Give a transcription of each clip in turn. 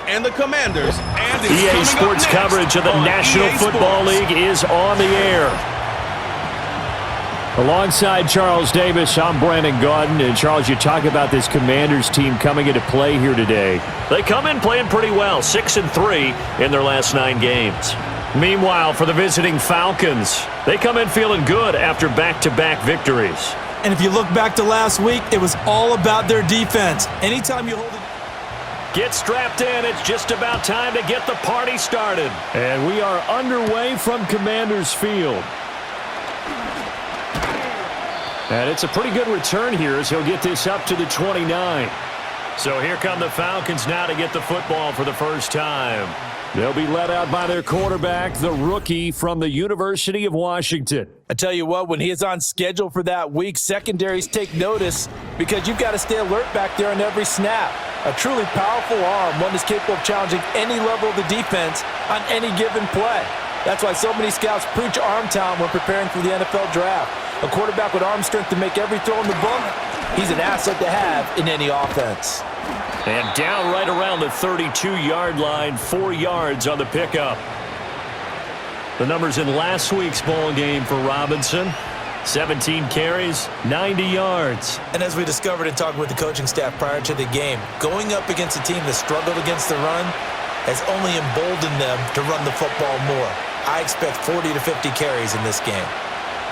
and the Commanders. And it's EA Sports coverage of the National Football League is on the air. Alongside Charles Davis, I'm Brandon Gaudin. And Charles, you talk about this Commanders team coming into play here today. They come in playing pretty well, 6-3 in their last 9 games. Meanwhile, for the visiting Falcons, they come in feeling good after back-to-back victories. And if you look back to last week, it was all about their defense. Anytime you hold it. Get strapped in. It's just about time to get the party started. And we are underway from Commanders Field. And it's a pretty good return here as he'll get this up to the 29. So here come the Falcons now to get the football for the first time. They'll be led out by their quarterback, the rookie from the University of Washington. I tell you what, when he is on schedule for that week, secondaries take notice because you've got to stay alert back there on every snap. A truly powerful arm, one that's capable of challenging any level of the defense on any given play. That's why so many scouts preach arm talent when preparing for the NFL draft. A quarterback with arm strength to make every throw in the book, he's an asset to have in any offense. And down right around the 32-yard line, 4 yards on the pickup. The numbers in last week's ball game for Robinson: 17 carries, 90 yards. And as we discovered in talking with the coaching staff prior to the game, going up against a team that struggled against the run has only emboldened them to run the football more. I expect 40 to 50 carries in this game.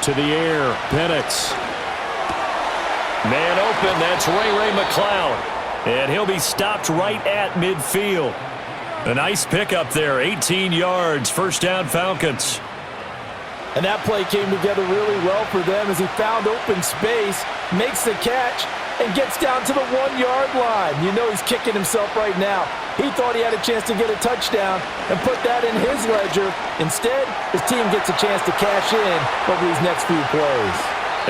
To the air, Penix. Man open, that's Ray McCloud. And he'll be stopped right at midfield. A nice pickup there, 18 yards, first down Falcons. And that play came together really well for them as he found open space, makes the catch, and gets down to the 1-yard line. You know he's kicking himself right now. He thought he had a chance to get a touchdown and put that in his ledger. Instead, his team gets a chance to cash in over these next few plays.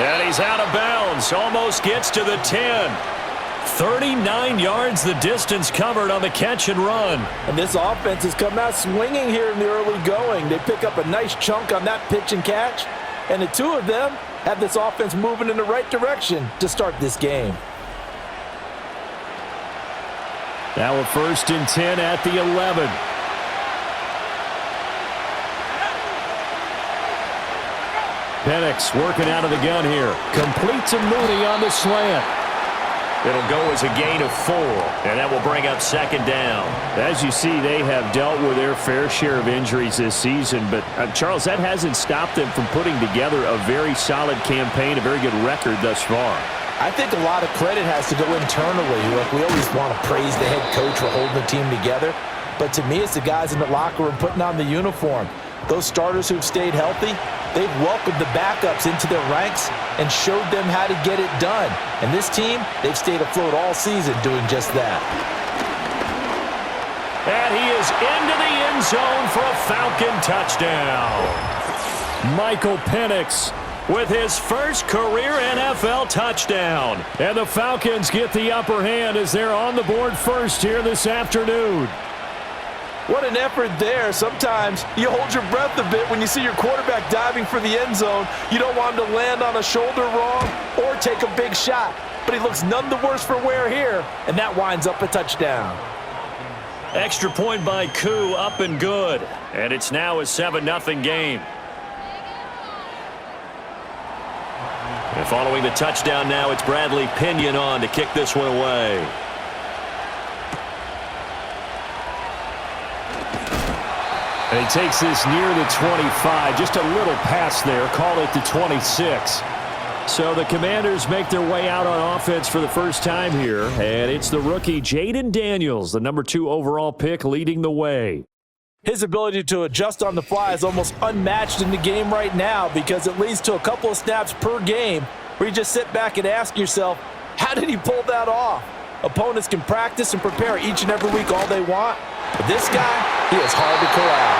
And he's out of bounds, almost gets to the 10. 39 yards the distance covered on the catch and run. And this offense has come out swinging here in the early going. They pick up a nice chunk on that pitch and catch. And the two of them have this offense moving in the right direction to start this game. Now a 1st and 10 at the 11. Penix working out of the gun here. Complete to Mooney on the slant. It'll go as a gain of 4, and that will bring up 2nd down. As you see, they have dealt with their fair share of injuries this season, but Charles, that hasn't stopped them from putting together a very solid campaign, a very good record thus far. I think a lot of credit has to go internally. Look, we always want to praise the head coach for holding the team together, but to me, it's the guys in the locker room putting on the uniform. Those starters who've stayed healthy, they've welcomed the backups into their ranks and showed them how to get it done. And this team, they've stayed afloat all season doing just that. And he is into the end zone for a Falcon touchdown. Michael Penix with his first career NFL touchdown. And the Falcons get the upper hand as they're on the board first here this afternoon. What an effort there. Sometimes you hold your breath a bit when you see your quarterback diving for the end zone. You don't want him to land on a shoulder wrong or take a big shot. But he looks none the worse for wear here, and that winds up a touchdown. Extra point by Koo, up and good. And it's now a 7-0 game. And following the touchdown now, it's Bradley Pinion on to kick this one away. And he takes this near the 25. Just a little pass there. Call it the 26. So the Commanders make their way out on offense for the first time here. And it's the rookie Jaden Daniels, the number 2 overall pick, leading the way. His ability to adjust on the fly is almost unmatched in the game right now because it leads to a couple of snaps per game where you just sit back and ask yourself, how did he pull that off? Opponents can practice and prepare each and every week all they want. But this guy, he is hard to corral.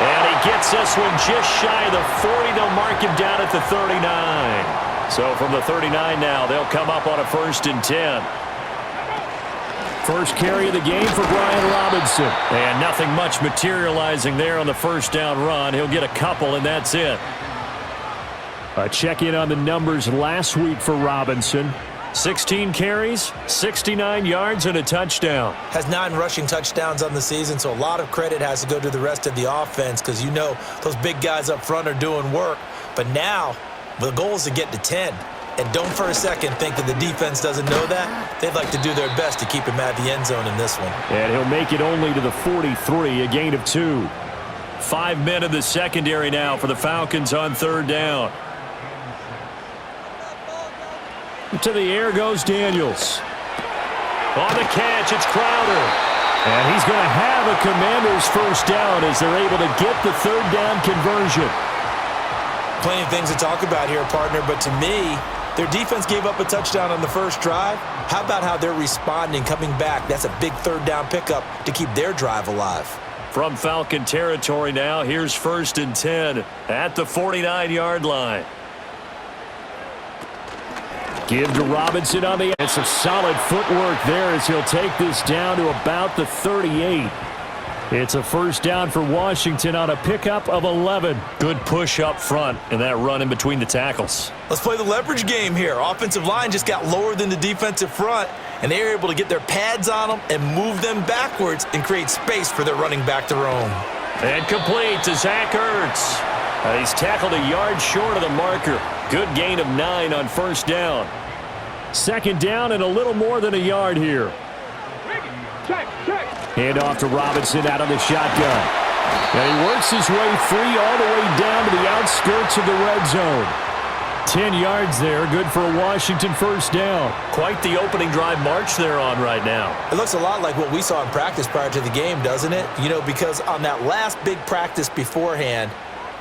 And he gets this one just shy of the 40. They'll mark him down at the 39. So from the 39 now, they'll come up on a 1st and 10. First carry of the game for Brian Robinson. And nothing much materializing there on the first down run. He'll get a couple, and that's it. A check-in on the numbers last week for Robinson. 16 carries, 69 yards, and a touchdown. Has 9 rushing touchdowns on the season, so a lot of credit has to go to the rest of the offense because you know those big guys up front are doing work. But now the goal is to get to 10. And don't for a second think that the defense doesn't know that. They'd like to do their best to keep him at the end zone in this one. And he'll make it only to the 43, a gain of 2. 5 men in the secondary now for the Falcons on 3rd down. To the air goes Daniels. On the catch, it's Crowder. And he's going to have a Commanders first down as they're able to get the 3rd down conversion. Plenty of things to talk about here, partner, but to me, their defense gave up a touchdown on the first drive. How about how they're responding, coming back? That's a big 3rd down pickup to keep their drive alive. From Falcon territory now, here's 1st and 10 at the 49-yard line. Give to Robinson on the... It's some solid footwork there as he'll take this down to about the 38. It's a first down for Washington on a pickup of 11. Good push up front and that run in between the tackles. Let's play the leverage game here. Offensive line just got lower than the defensive front, and they were able to get their pads on them and move them backwards and create space for their running back to roam. And complete to Zach Ertz. He's tackled a yard short of the marker. Good gain of 9 on first down. 2nd down and a little more than a yard here. Hand off to Robinson out of the shotgun. And he works his way free all the way down to the outskirts of the red zone. 10 yards there, good for a Washington first down. Quite the opening drive march they're on right now. It looks a lot like what we saw in practice prior to the game, doesn't it? You know, because on that last big practice beforehand,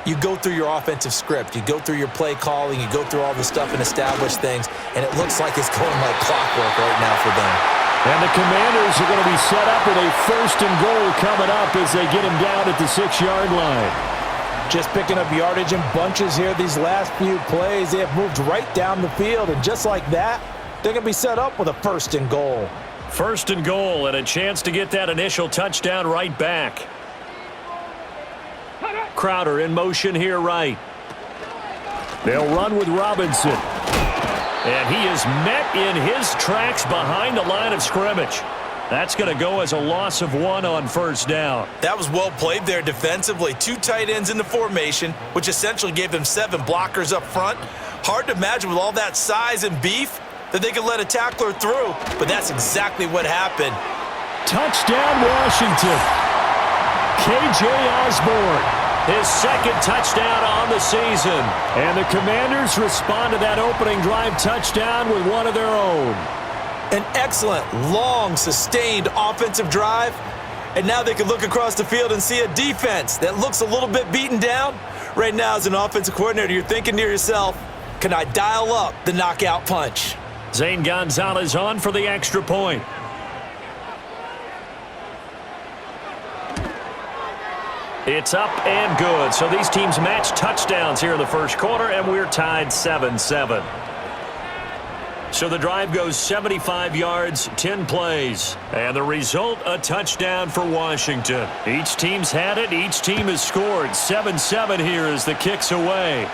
you go through your offensive script, you go through your play calling, you go through all the stuff and establish things, and it looks like it's going like clockwork right now for them. And the Commanders are going to be set up with a 1st and goal coming up as they get him down at the 6-yard line. Just picking up yardage in bunches here these last few plays. They have moved right down the field, and just like that, they're going to be set up with a 1st and goal. 1st and goal and a chance to get that initial touchdown right back. Crowder in motion here right. They'll run with Robinson. And he is met in his tracks behind the line of scrimmage. That's going to go as a loss of 1 on first down. That was well played there defensively. 2 tight ends in the formation, which essentially gave them 7 blockers up front. Hard to imagine with all that size and beef that they could let a tackler through, but that's exactly what happened. Touchdown, Washington. K.J. Osborne. His 2nd touchdown on the season. And the Commanders respond to that opening drive touchdown with one of their own. An excellent, long, sustained offensive drive. And now they can look across the field and see a defense that looks a little bit beaten down. Right now, as an offensive coordinator, you're thinking to yourself, can I dial up the knockout punch? Zane Gonzalez on for the extra point. It's up and good. So these teams match touchdowns here in the first quarter, and we're tied 7-7. So the drive goes 75 yards, 10 plays. And the result, a touchdown for Washington. Each team's had it. Each team has scored. 7-7 here as the kick's away.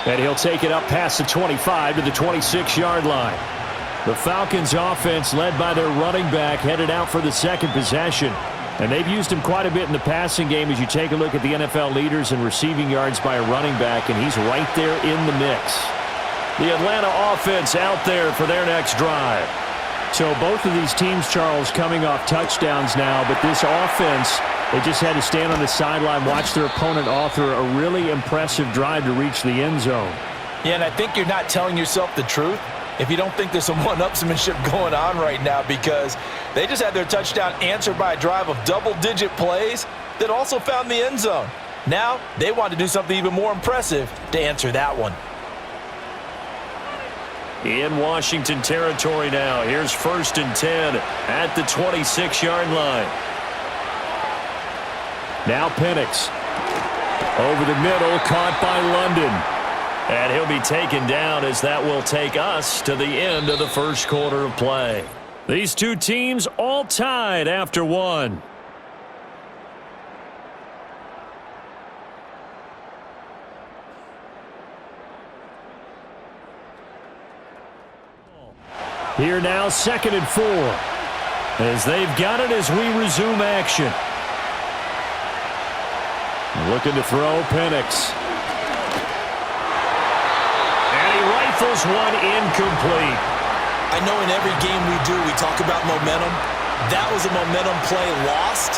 And he'll take it up past the 25 to the 26-yard line. The Falcons offense, led by their running back, headed out for the 2nd possession. And they've used him quite a bit in the passing game as you take a look at the NFL leaders in receiving yards by a running back, and he's right there in the mix. The Atlanta offense out there for their next drive. So both of these teams, Charles, coming off touchdowns now, but this offense, they just had to stand on the sideline, watch their opponent author a really impressive drive to reach the end zone. Yeah, and I think you're not telling yourself the truth if you don't think there's some one-upsmanship going on right now, because they just had their touchdown answered by a drive of double-digit plays that also found the end zone. Now they want to do something even more impressive to answer that one. In Washington territory now. Here's 1st and 10 at the 26-yard line. Now Penix. Over the middle, caught by London. And he'll be taken down as that will take us to the end of the first quarter of play. These two teams all tied after 1. Here now, 2nd and 4. As they've got it as we resume action. Looking to throw, Penix. And he rifles one incomplete. I know in every game we do, we talk about momentum. That was a momentum play lost.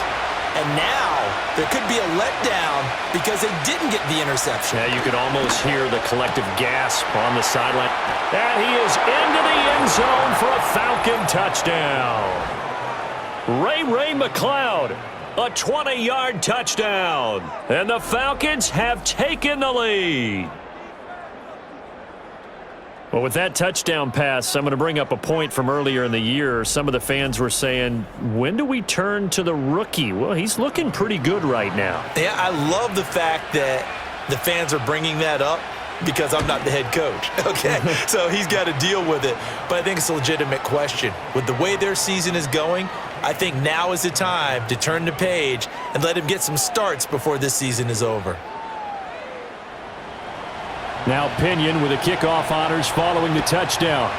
And now there could be a letdown because they didn't get the interception. Yeah, you could almost hear the collective gasp on the sideline. And he is into the end zone for a Falcon touchdown. Ray McLeod, a 20-yard touchdown. And the Falcons have taken the lead. Well, with that touchdown pass, I'm going to bring up a point from earlier in the year. Some of the fans were saying, when do we turn to the rookie? Well, he's looking pretty good right now. Yeah, I love the fact that the fans are bringing that up because I'm not the head coach, okay? So he's got to deal with it. But I think it's a legitimate question. With the way their season is going, I think now is the time to turn the page and let him get some starts before this season is over. Now Pinion with the kickoff honors following the touchdown.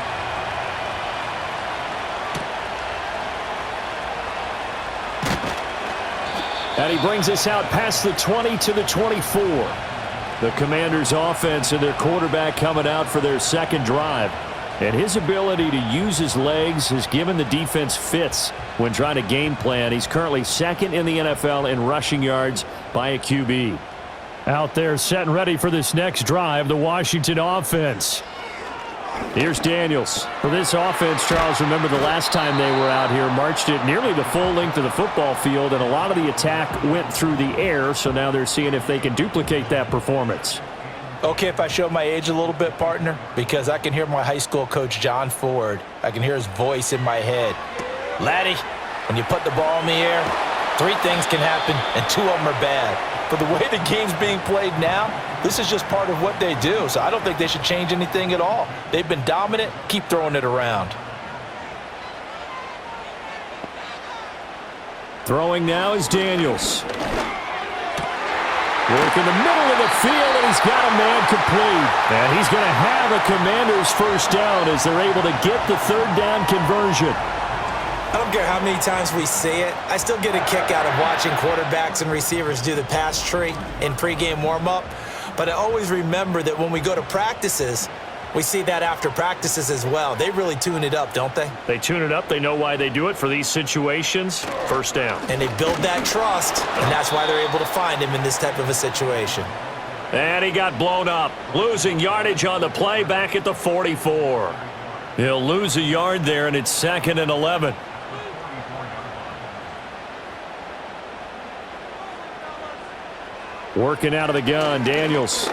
And he brings us out past the 20 to the 24. The Commanders' offense and their quarterback coming out for their second drive. And his ability to use his legs has given the defense fits when trying to game plan. He's currently 2nd in the NFL in rushing yards by a QB. Out there set and ready for this next drive, the Washington offense. Here's Daniels. For this offense, Charles, remember the last time they were out here, marched it nearly the full length of the football field, and a lot of the attack went through the air, so now they're seeing if they can duplicate that performance. Okay, if I show my age a little bit, partner, because I can hear my high school coach, John Ford. I can hear his voice in my head. Laddie, when you put the ball in the air, 3 things can happen, and 2 of them are bad. For the way the game's being played now, this is just part of what they do. So I don't think they should change anything at all. They've been dominant. Keep throwing it around. Throwing now is Daniels. Work in the middle of the field, and he's got a man complete. And he's going to have a Commander's first down as they're able to get the 3rd down conversion. I don't care how many times we see it. I still get a kick out of watching quarterbacks and receivers do the pass tree in pregame warm-up. But I always remember that when we go to practices, we see that after practices as well. They really tune it up, don't they? They tune it up. They know why they do it for these situations. First down. And they build that trust, and that's why they're able to find him in this type of a situation. And he got blown up. Losing yardage on the play back at the 44. He'll lose a yard there, and it's 2nd and 11. Working out of the gun, Daniels.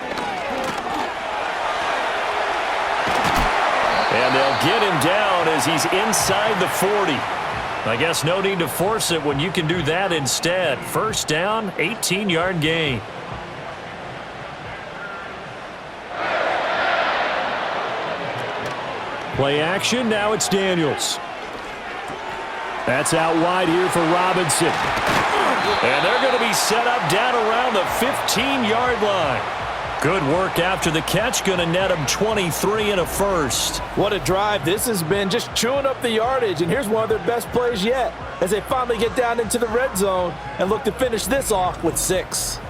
And they'll get him down as he's inside the 40. I guess no need to force it when you can do that instead. First down, 18-yard gain. Play action, now it's Daniels. That's out wide here for Robinson. And they're going to be set up down around the 15-yard line. Good work after the catch, going to net them 23 and a first. What a drive this has been, just chewing up the yardage. And here's one of their best plays yet as they finally get down into the red zone and look to finish this off with 6.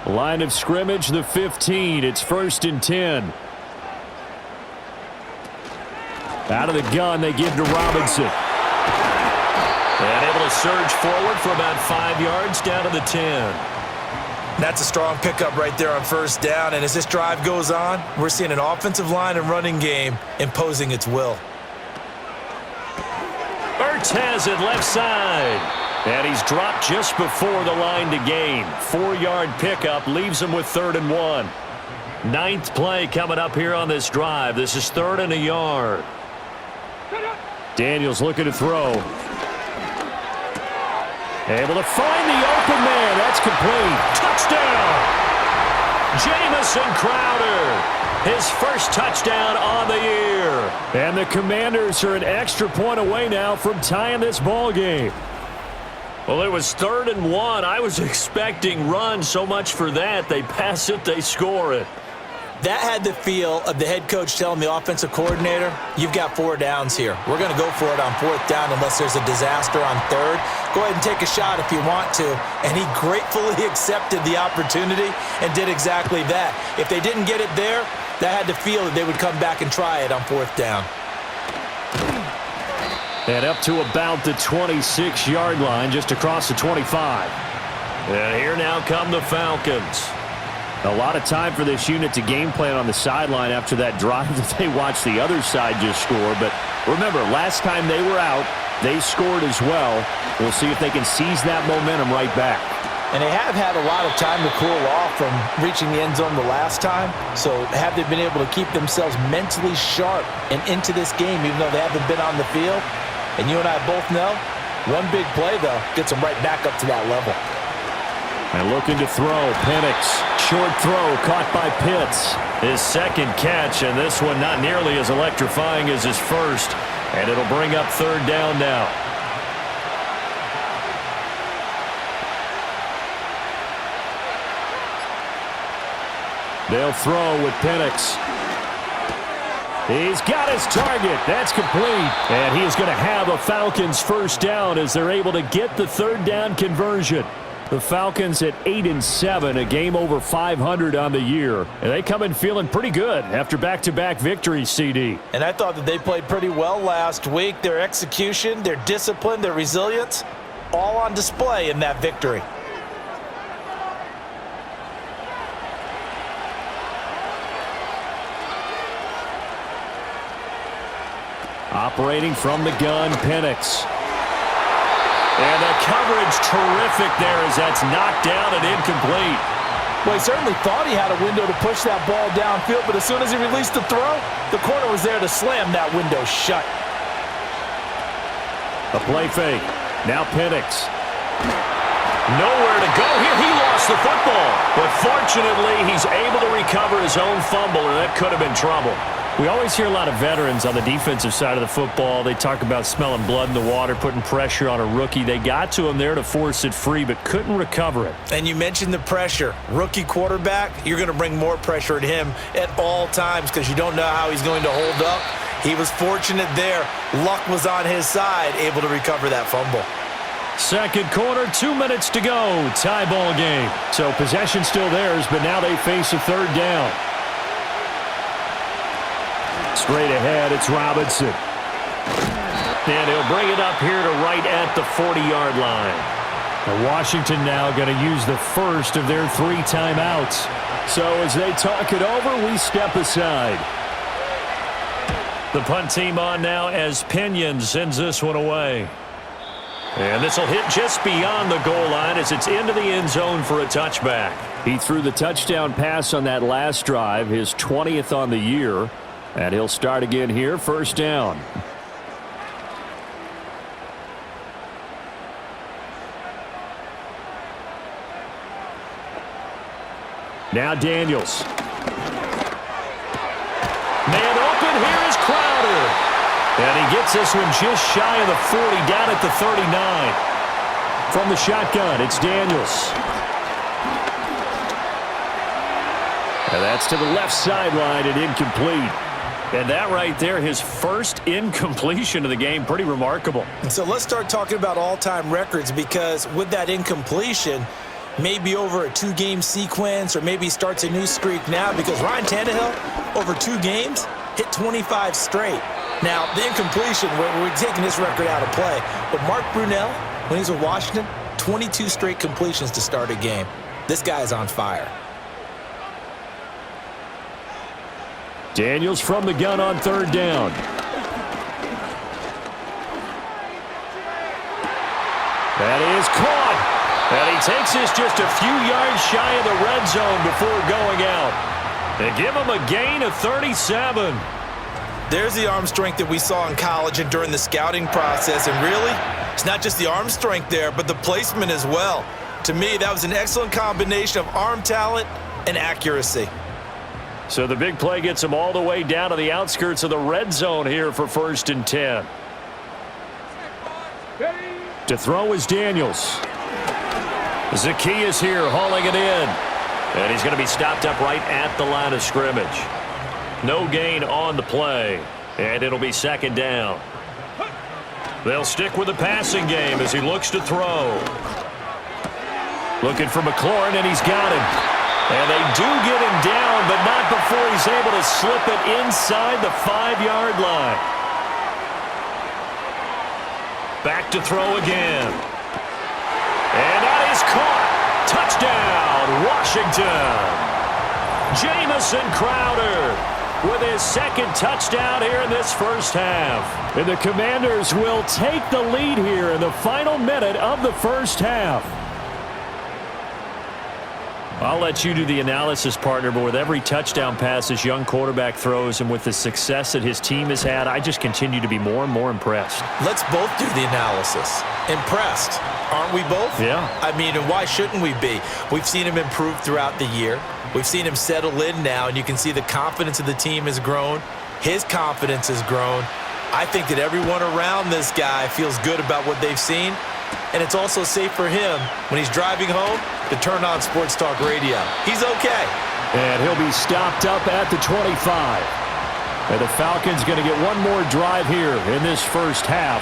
Line of scrimmage, the 15. It's 1st and 10. Out of the gun, they give to Robinson. And able to surge forward for about 5 yards down to the 10. That's a strong pickup right there on first down. And as this drive goes on, we're seeing an offensive line and running game imposing its will. Ertz has it left side. And he's dropped just before the line to gain. 4-yard pickup leaves him with 3rd and 1. 9th play coming up here on this drive. This is 3rd and a yard. Daniels looking to throw. Able to find the open man. That's complete. Touchdown! Jamison Crowder. His first touchdown on the year. And the Commanders are an extra point away now from tying this ball game. Well, it was 3rd and 1. I was expecting run, so much for that. They pass it, they score it. That had the feel of the head coach telling the offensive coordinator, you've got 4 downs here. We're going to go for it on 4th down unless there's a disaster on 3rd. Go ahead and take a shot if you want to. And he gratefully accepted the opportunity and did exactly that. If they didn't get it there, that had the feel that they would come back and try it on 4th down. And up to about the 26-yard line, just across the 25. And here now come the Falcons. A lot of time for this unit to game plan on the sideline after that drive that they watched the other side just score. But remember, last time they were out, they scored as well. We'll see if they can seize that momentum right back. And they have had a lot of time to cool off from reaching the end zone the last time. So have they been able to keep themselves mentally sharp and into this game even though they haven't been on the field? And you and I both know, one big play, though, gets them right back up to that level. And looking to throw, Penix. Short throw caught by Pitts. His second catch, and this one not nearly as electrifying as his first. And it'll bring up 3rd down now. They'll throw with Penix. He's got his target. That's complete. And he is going to have a Falcons 1st down as they're able to get the 3rd down conversion. The Falcons at 8-7, a game over 500 on the year. And they come in feeling pretty good after back-to-back victories, CD. And I thought that they played pretty well last week. Their execution, their discipline, their resilience, all on display in that victory. Operating from the gun, Penix. And the coverage terrific there as that's knocked down and incomplete. Well, he certainly thought he had a window to push that ball downfield, but as soon as he released the throw, the corner was there to slam that window shut. A play fake. Now Penix. Nowhere to go here. He lost the football. But fortunately, he's able to recover his own fumble, and that could have been trouble. We always hear a lot of veterans on the defensive side of the football. They talk about smelling blood in the water, putting pressure on a rookie. They got to him there to force it free, but couldn't recover it. And you mentioned the pressure. Rookie quarterback, you're going to bring more pressure at him at all times because you don't know how he's going to hold up. He was fortunate there. Luck was on his side, able to recover that fumble. Second quarter, 2 minutes to go. Tie ball game. So possession still theirs, but now they face a 3rd down. Straight ahead, it's Robinson. And he'll bring it up here to right at the 40-yard line. And Washington now going to use the first of their 3 timeouts. So as they talk it over, we step aside. The punt team on now as Pinion sends this one away. And this will hit just beyond the goal line as it's into the end zone for a touchback. He threw the touchdown pass on that last drive, his 20th on the year. And he'll start again here, 1st down. Now Daniels. Man open, here is Crowder. And he gets this one just shy of the 40, down at the 39. From the shotgun, it's Daniels. And that's to the left sideline and incomplete. And that right there, his first incompletion of the game, pretty remarkable. So let's start talking about all-time records because with that incompletion, maybe over a 2-game sequence or maybe starts a new streak now because Ryan Tannehill, over 2 games, hit 25 straight. Now, the incompletion, we're taking this record out of play. But Mark Brunell, when he was with Washington, 22 straight completions to start a game. This guy's on fire. Daniels from the gun on 3rd down. That is caught. And he takes this just a few yards shy of the red zone before going out. They give him a gain of 37. There's the arm strength that we saw in college and during the scouting process. And really, it's not just the arm strength there, but the placement as well. To me, that was an excellent combination of arm talent and accuracy. So the big play gets him all the way down to the outskirts of the red zone here for 1st and 10. To throw is Daniels. Zacchaeus here hauling it in. And he's going to be stopped up right at the line of scrimmage. No gain on the play. And it'll be second down. They'll stick with the passing game as he looks to throw. Looking for McLaurin, and he's got him. And they do get him down, but not before he's able to slip it inside the 5-yard line. Back to throw again. And that is caught. Touchdown, Washington. Jamison Crowder with his second touchdown here in this first half. And the Commanders will take the lead here in the final minute of the first half. I'll let you do the analysis, partner, but with every touchdown pass this young quarterback throws and with the success that his team has had, I just continue to be more and more impressed. Let's both do the analysis. Impressed. Aren't we both? Yeah. I mean, and why shouldn't we be? We've seen him improve throughout the year. We've seen him settle in now, and you can see the confidence of the team has grown. His confidence has grown. I think that everyone around this guy feels good about what they've seen, and it's also safe for him when he's driving home to turn on Sports Talk Radio. He's okay. And he'll be stopped up at the 25. And the Falcons going to get one more drive here in this first half.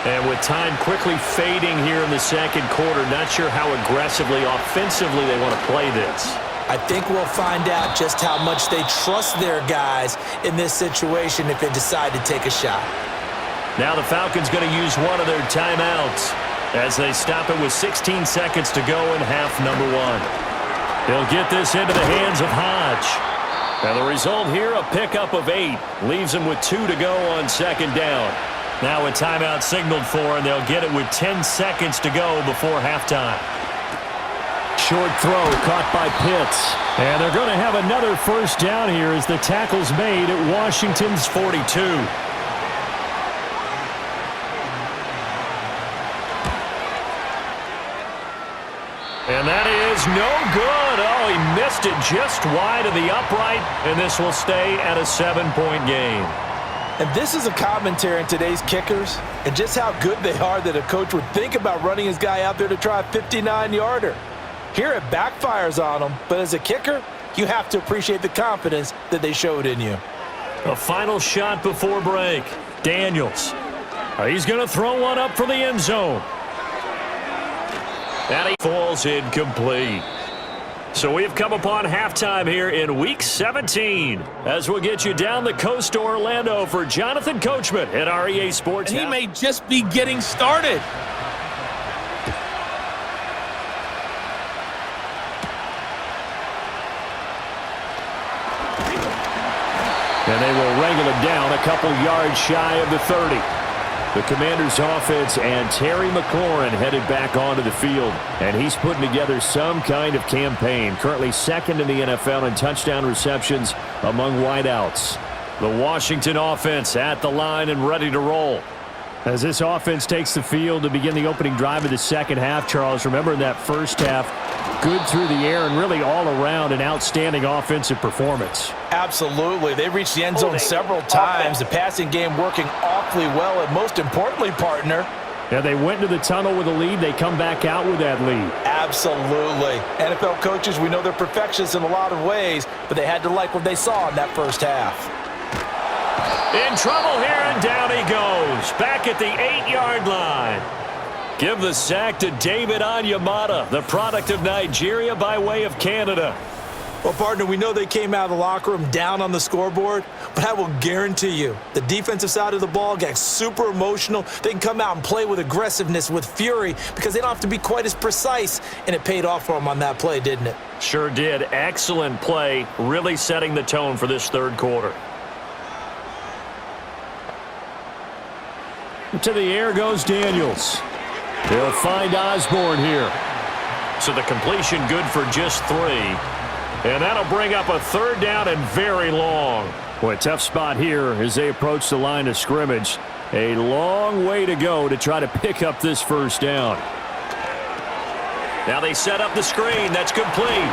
And with time quickly fading here in the second quarter, not sure how aggressively, offensively they want to play this. I think we'll find out just how much they trust their guys in this situation if they decide to take a shot. Now the Falcons going to use one of their timeouts as they stop it with 16 seconds to go in half number one. They'll get this into the hands of Hodge. Now the result here, a pickup of 8. Leaves them with 2 to go on second down. Now a timeout signaled for, and they'll get it with 10 seconds to go before halftime. Short throw caught by Pitts. And they're going to have another first down here as the tackle's made at Washington's 42. And that is no good. Oh, he missed it just wide of the upright, and this will stay at a 7-point game. And this is a commentary on today's kickers and just how good they are that a coach would think about running his guy out there to try a 59-yarder. Here it backfires on him, but as a kicker, you have to appreciate the confidence that they showed in you. A final shot before break. Daniels. He's going to throw one up for the end zone. And he falls incomplete. So we've come upon halftime here in Week 17 as we'll get you down the coast to Orlando for Jonathan Coachman at REA Sports. And he may just be getting started. And they will wrangle him down a couple yards shy of the 30. The Commanders' offense and Terry McLaurin headed back onto the field. And he's putting together some kind of campaign. Currently second in the NFL in touchdown receptions among wideouts. The Washington offense at the line and ready to roll. As this offense takes the field to begin the opening drive of the second half, Charles, remember in that first half, good through the air and really all around an outstanding offensive performance. Absolutely. They reached the end zone several times. The passing game working awfully well, and most importantly, partner, yeah, they went into the tunnel with a lead. They come back out with that lead. Absolutely. NFL coaches, we know they're perfectionists in a lot of ways, but they had to like what they saw in that first half. In trouble here, and down he goes. Back at the 8-yard line. Give the sack to David Onyemata, the product of Nigeria by way of Canada. Well, partner, we know they came out of the locker room down on the scoreboard, but I will guarantee you the defensive side of the ball got super emotional. They can come out and play with aggressiveness, with fury, because they don't have to be quite as precise, and it paid off for them on that play, didn't it? Sure did. Excellent play, really setting the tone for this third quarter. To the air goes Daniels. They'll find Osborne here. So the completion good for just 3. And that'll bring up a third down and very long. Boy, a tough spot here as they approach the line of scrimmage. A long way to go to try to pick up this first down. Now they set up the screen. That's complete.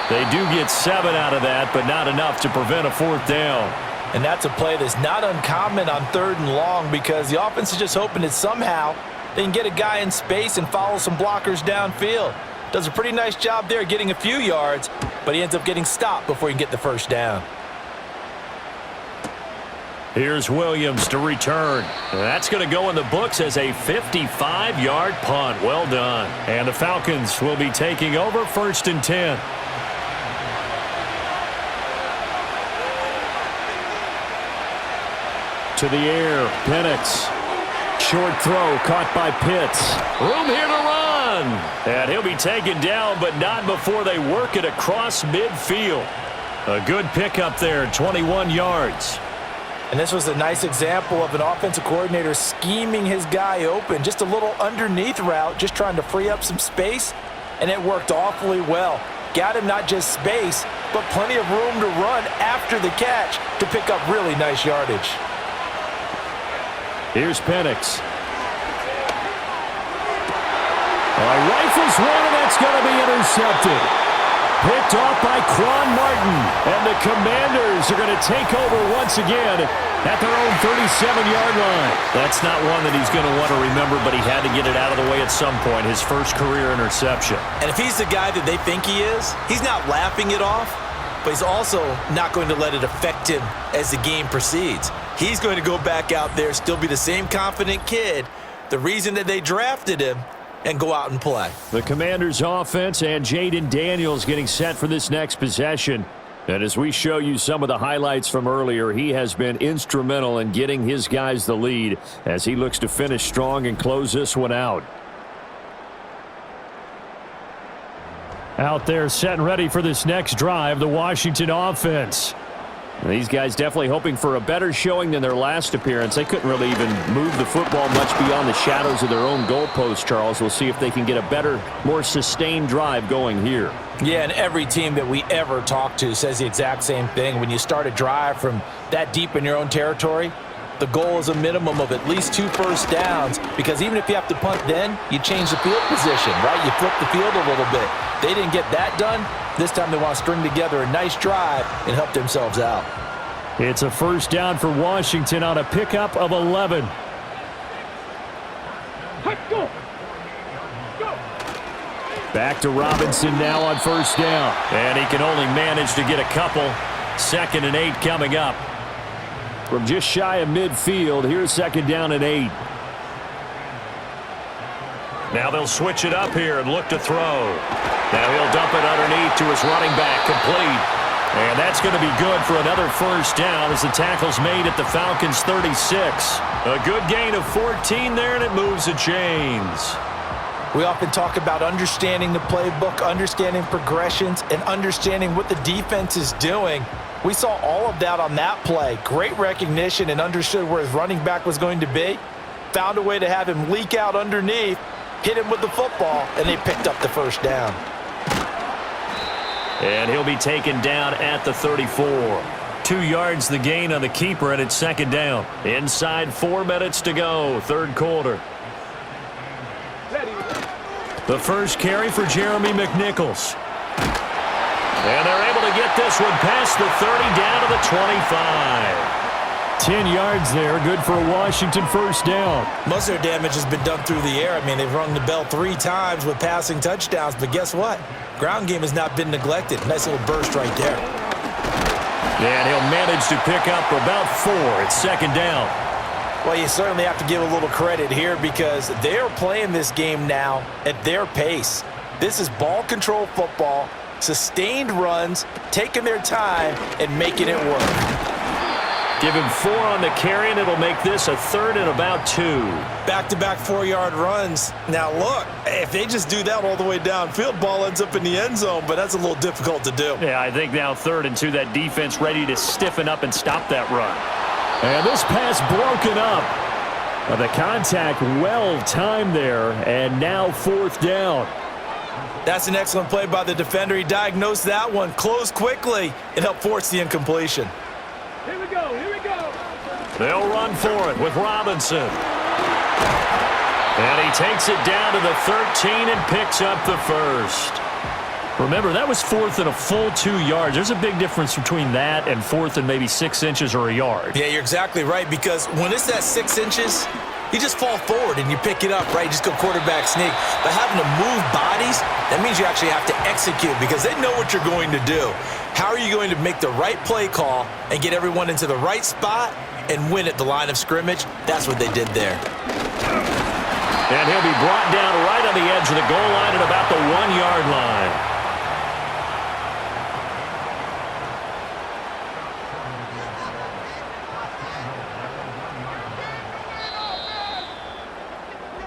They do get 7 out of that, but not enough to prevent a fourth down. And that's a play that's not uncommon on 3rd and long because the offense is just hoping that somehow they can get a guy in space and follow some blockers downfield. Does a pretty nice job there getting a few yards, but he ends up getting stopped before he can get the first down. Here's Williams to return. That's going to go in the books as a 55-yard punt. Well done. And the Falcons will be taking over 1st and 10. To the air, Penix. Short throw caught by Pitts. Room here to run. And he'll be taken down, but not before they work it across midfield. A good pickup there, 21 yards. And this was a nice example of an offensive coordinator scheming his guy open. Just a little underneath route, just trying to free up some space, and it worked awfully well. Got him not just space, but plenty of room to run after the catch to pick up really nice yardage. Here's Penix. Rifles one, and that's going to be intercepted. Picked off by Quan Martin. And the Commanders are going to take over once again at their own 37-yard line. That's not one that he's going to want to remember, but he had to get it out of the way at some point. His first career interception. And if he's the guy that they think he is, he's not laughing it off, but he's also not going to let it affect him as the game proceeds. He's going to go back out there, still be the same confident kid, the reason that they drafted him, and go out and play. The Commanders' offense and Jaden Daniels getting set for this next possession. And as we show you some of the highlights from earlier, he has been instrumental in getting his guys the lead as he looks to finish strong and close this one out. Out there set and ready for this next drive, the Washington offense. These guys definitely hoping for a better showing than their last appearance. They couldn't really even move the football much beyond the shadows of their own goalpost, Charles. We'll see if they can get a better, more sustained drive going here. Yeah, and every team that we ever talk to says the exact same thing. When you start a drive from that deep in your own territory, the goal is a minimum of at least 2 first downs, because even if you have to punt then, you change the field position, right? You flip the field a little bit. They didn't get that done. This time they want to string together a nice drive and help themselves out. It's a first down for Washington on a pickup of 11. Go. Back to Robinson now on first down. And he can only manage to get a couple. 2nd and 8 coming up. From just shy of midfield, here's 2nd down and 8. Now they'll switch it up here and look to throw. Now he'll dump it underneath to his running back, complete. And that's going to be good for another first down as the tackle's made at the Falcons' 36. A good gain of 14 there, and it moves the chains. We often talk about understanding the playbook, understanding progressions, and understanding what the defense is doing. We saw all of that on that play. Great recognition and understood where his running back was going to be. Found a way to have him leak out underneath, hit him with the football, and they picked up the first down. And he'll be taken down at the 34. 2 yards the gain on the keeper, and it's 2nd down. Inside 4 minutes to go, 3rd quarter. The first carry for Jeremy McNichols. And they're able to get this one past the 30 down to the 25. 10 yards there, good for a Washington first down. Most of their damage has been done through the air. I mean, they've rung the bell 3 times with passing touchdowns, but guess what? Ground game has not been neglected. Nice little burst right there. And he'll manage to pick up about 4. It's 2nd down. Well, you certainly have to give a little credit here because they're playing this game now at their pace. This is ball control football, sustained runs, taking their time, and making it work. Give him 4 on the carry, and it'll make this a 3rd and about 2. Back-to-back 4-yard runs. Now, look, if they just do that all the way downfield, ball ends up in the end zone, but that's a little difficult to do. Yeah, I think now 3rd and 2, that defense ready to stiffen up and stop that run. And this pass broken up. The contact well-timed there, and now 4th down. That's an excellent play by the defender. He diagnosed that one, closed quickly, and helped force the incompletion. Here we go. They'll run for it with Robinson. And he takes it down to the 13 and picks up the first. Remember, that was 4th and a full 2 yards. There's a big difference between that and 4th and maybe 6 inches or a yard. Yeah, you're exactly right, because when it's that 6 inches, You just fall forward and you pick it up, right? You just go quarterback sneak. But having to move bodies, that means you actually have to execute because they know what you're going to do. How are you going to make the right play call and get everyone into the right spot and win at the line of scrimmage? That's what they did there. And he'll be brought down right on the edge of the goal line at about the 1-yard line.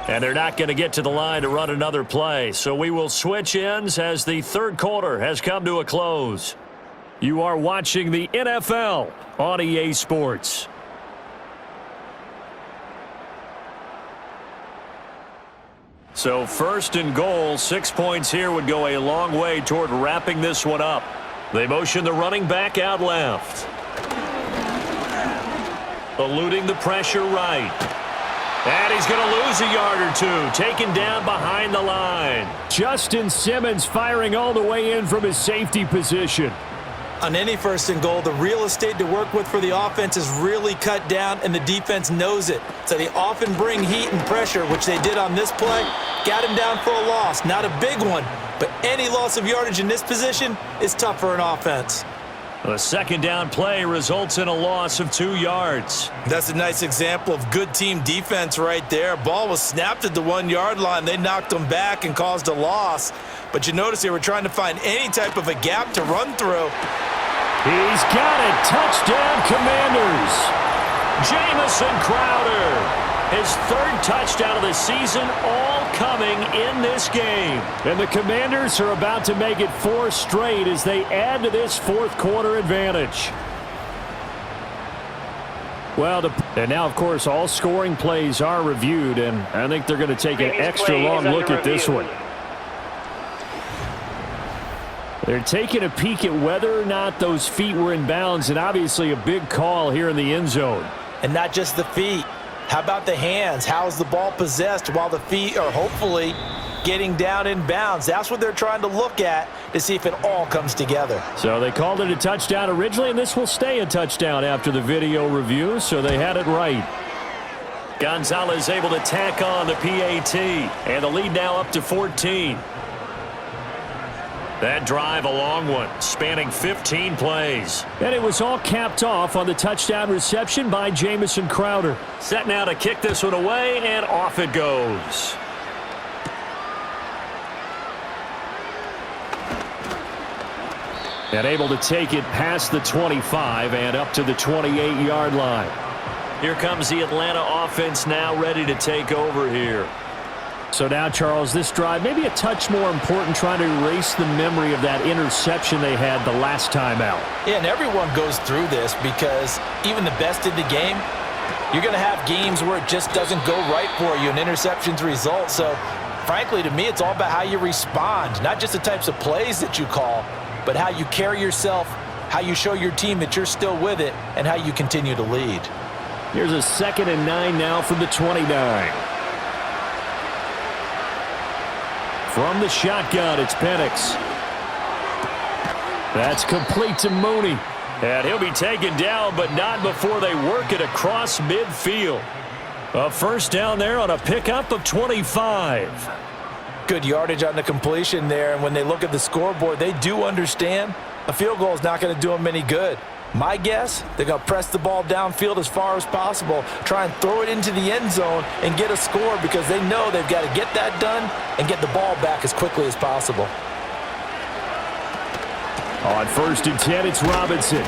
And they're not going to get to the line to run another play. So we will switch ends as the third quarter has come to a close. You are watching the NFL on EA Sports. So first and goal, 6 points here would go a long way toward wrapping this one up. They motion the running back out left. Eluding the pressure right. And he's going to lose a yard or two, taken down behind the line. Justin Simmons firing all the way in from his safety position. On any first and goal, the real estate to work with for the offense is really cut down, and the defense knows it. So they often bring heat and pressure, which they did on this play. Got him down for a loss. Not a big one, but any loss of yardage in this position is tough for an offense. The second down play results in a loss of 2 yards. That's a nice example of good team defense right there. Ball was snapped at the 1-yard line. They knocked them back and caused a loss. But you notice they were trying to find any type of a gap to run through. He's got it. Touchdown, Commanders. Jamison Crowder. His third touchdown of the season, all coming in this game. And the Commanders are about to make it 4 straight as they add to this fourth quarter advantage. Well, and now, of course, all scoring plays are reviewed, and I think they're going to take an extra long look at this one. They're taking a peek at whether or not those feet were in bounds, and obviously a big call here in the end zone. And not just the feet. How about the hands? How is the ball possessed while the feet are hopefully getting down in bounds? That's what they're trying to look at to see if it all comes together. So they called it a touchdown originally, and this will stay a touchdown after the video review, so they had it right. Gonzalez able to tack on the PAT, and the lead now up to 14. That drive a long one, spanning 15 plays. And it was all capped off on the touchdown reception by Jamison Crowder. Set now to kick this one away, and off it goes. And able to take it past the 25 and up to the 28-yard line. Here comes the Atlanta offense now ready to take over here. So now, Charles, this drive maybe a touch more important, trying to erase the memory of that interception they had the last time out. Yeah, and everyone goes through this because even the best in the game, you're going to have games where it just doesn't go right for you and interceptions result. So, frankly, to me, it's all about how you respond, not just the types of plays that you call, but how you carry yourself, how you show your team that you're still with it, and how you continue to lead. Here's a 2nd and 9 now from the 29. From the shotgun, it's Penix. That's complete to Mooney. And he'll be taken down, but not before they work it across midfield. A first down there on a pickup of 25. Good yardage on the completion there, and when they look at the scoreboard, they do understand a field goal is not going to do them any good. My guess, they're going to press the ball downfield as far as possible, try and throw it into the end zone and get a score because they know they've got to get that done and get the ball back as quickly as possible. On 1st and 10, it's Robinson.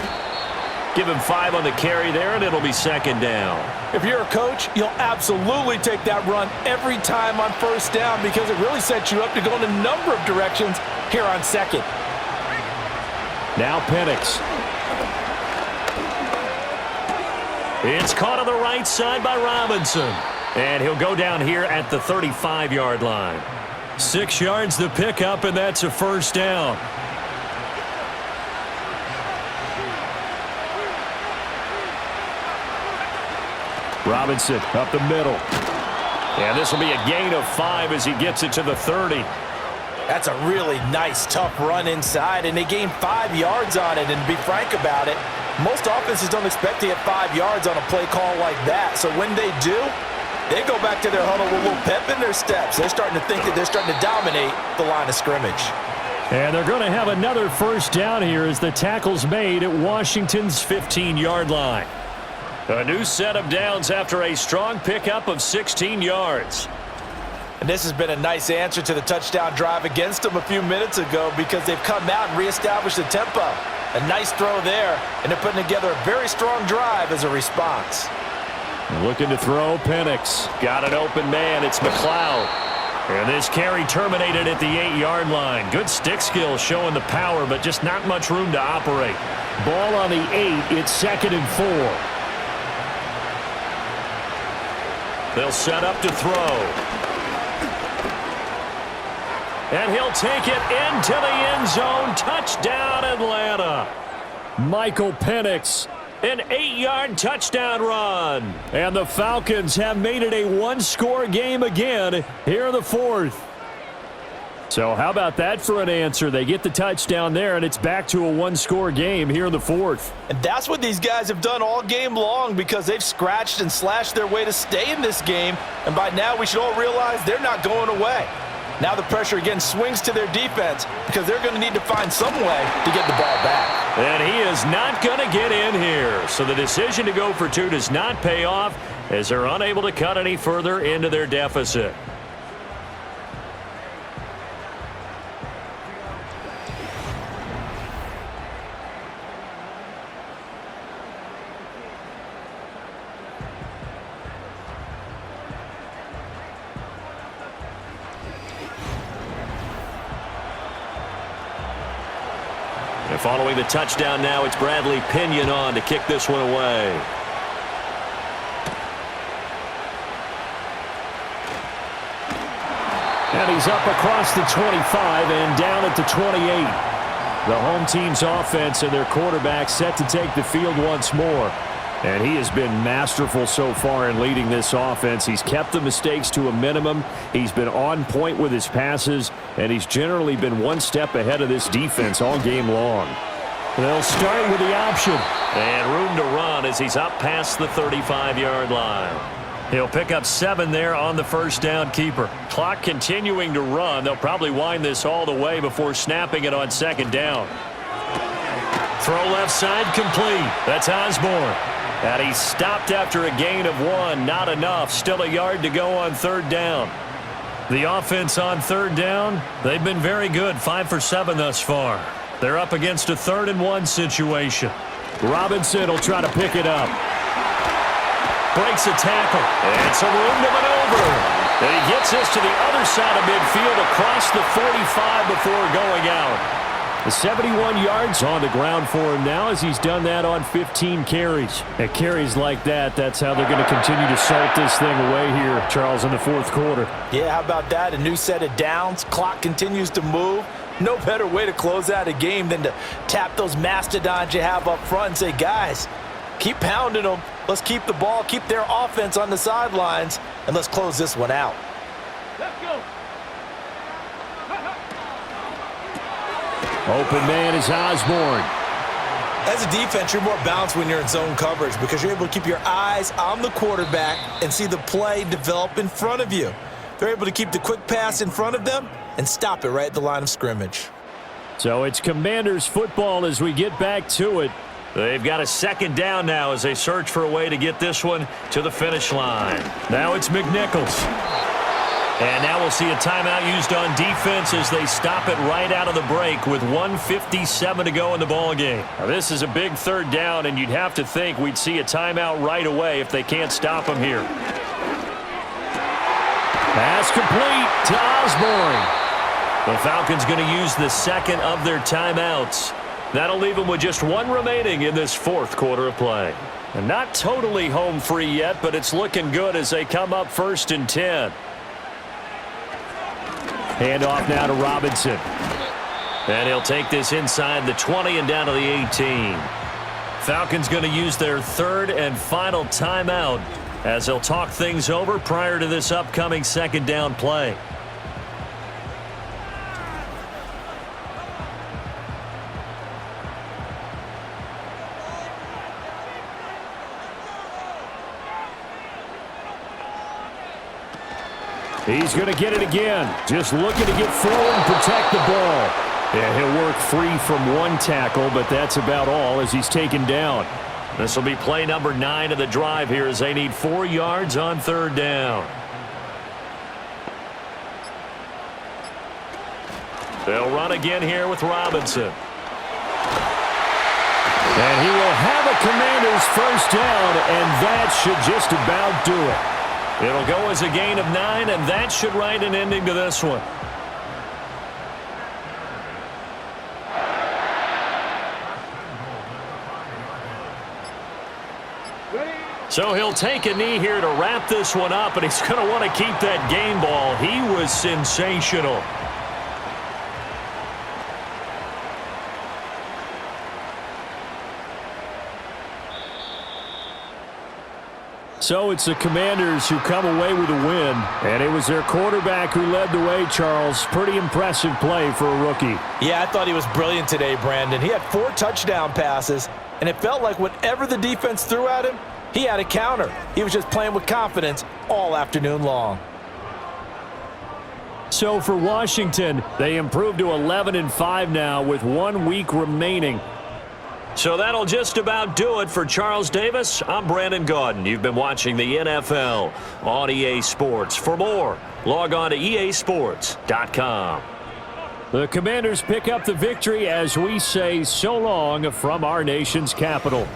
Give him 5 on the carry there, and it'll be 2nd down. If you're a coach, you'll absolutely take that run every time on 1st down because it really sets you up to go in a number of directions here on 2nd. Now Penix. It's caught on the right side by Robinson. And he'll go down here at the 35-yard line. 6 yards the pickup, and that's a first down. Robinson up the middle. And this will be a gain of 5 as he gets it to the 30. That's a really nice, tough run inside, and they gained 5 yards on it. And to be frank about it, most offenses don't expect to get 5 yards on a play call like that. So when they do, They go back to their huddle with a little pep in their steps. They're starting to think that they're starting to dominate the line of scrimmage. And they're going to have another first down here as the tackle's made at Washington's 15-yard line. A new set of downs after a strong pickup of 16 yards. And this has been a nice answer to the touchdown drive against them a few minutes ago because they've come out and reestablished the tempo. A nice throw there, and they're putting together a very strong drive as a response. Looking to throw, Penix. Got an open man, it's McLeod. And this carry terminated at the 8-yard line. Good stick skill showing the power, but just not much room to operate. Ball on the 8, it's 2nd and 4. They'll set up to throw. And he'll take it into the end zone. Touchdown, Atlanta. Michael Penix. An 8-yard touchdown run. And the Falcons have made it a one-score game again here in the 4th. So how about that for an answer? They get the touchdown there, and it's back to a one-score game here in the 4th. And that's what these guys have done all game long because they've scratched and slashed their way to stay in this game. And by now, we should all realize they're not going away. Now the pressure again swings to their defense because they're going to need to find some way to get the ball back. And he is not going to get in here. So the decision to go for 2 does not pay off as they're unable to cut any further into their deficit. And following the touchdown now, it's Bradley Pinion on to kick this one away. And he's up across the 25 and down at the 28. The home team's offense and their quarterback set to take the field once more. And he has been masterful so far in leading this offense. He's kept the mistakes to a minimum. He's been on point with his passes, and he's generally been one step ahead of this defense all game long. They'll start with the option. And room to run as he's up past the 35-yard line. He'll pick up 7 there on the first down keeper. Clock continuing to run. They'll probably wind this all the way before snapping it on 2nd down. Throw left side complete. That's Osborne. And he's stopped after a gain of 1. Not enough. Still a yard to go on 3rd down. The offense on 3rd down, they've been very good. 5 for 7 thus far. They're up against a 3rd and 1 situation. Robinson will try to pick it up. Breaks a tackle. And some room to maneuver. And he gets this to the other side of midfield across the 45 before going out. The 71 yards on the ground for him now as he's done that on 15 carries. At carries like that, that's how they're going to continue to salt this thing away here, Charles, in the 4th quarter. Yeah, how about that? A new set of downs. Clock continues to move. No better way to close out a game than to tap those mastodons you have up front and say, guys, keep pounding them. Let's keep the ball, keep their offense on the sidelines, and let's close this one out. Let's go. Open man is Osborne. As a defense, you're more balanced when you're in zone coverage because you're able to keep your eyes on the quarterback and see the play develop in front of you. They're able to keep the quick pass in front of them and stop it right at the line of scrimmage. So it's Commanders football as we get back to it. They've got a 2nd down now as they search for a way to get this one to the finish line. Now it's McNichols. And now we'll see a timeout used on defense as they stop it right out of the break with 1:57 to go in the ballgame. Now this is a big 3rd down, and you'd have to think we'd see a timeout right away if they can't stop them here. Pass complete to Osborne. The Falcons going to use the 2nd of their timeouts. That'll leave them with just 1 remaining in this 4th quarter of play. And not totally home free yet, but it's looking good as they come up 1st and 10. Handoff now to Robinson. And he'll take this inside the 20 and down to the 18. Falcons going to use their 3rd and final timeout as they'll talk things over prior to this upcoming 2nd down play. He's going to get it again. Just looking to get forward and protect the ball. Yeah, he'll work free from one tackle, but that's about all as he's taken down. This will be play number 9 of the drive here as they need 4 yards on 3rd down. They'll run again here with Robinson. And he will have a Commanders first down, and that should just about do it. It'll go as a gain of 9, and that should write an ending to this one. So he'll take a knee here to wrap this one up, and he's going to want to keep that game ball. He was sensational. So it's the Commanders who come away with a win, and it was their quarterback who led the way, Charles. Pretty impressive play for a rookie. Yeah, I thought he was brilliant today, Brandon. He had 4 touchdown passes, and it felt like whatever the defense threw at him, he had a counter. He was just playing with confidence all afternoon long. So for Washington, they improved to 11-5 now with 1 week remaining. So that'll just about do it for Charles Davis. I'm Brandon Gaudin. You've been watching the NFL on EA Sports. For more, log on to easports.com. The Commanders pick up the victory as we say so long from our nation's capital.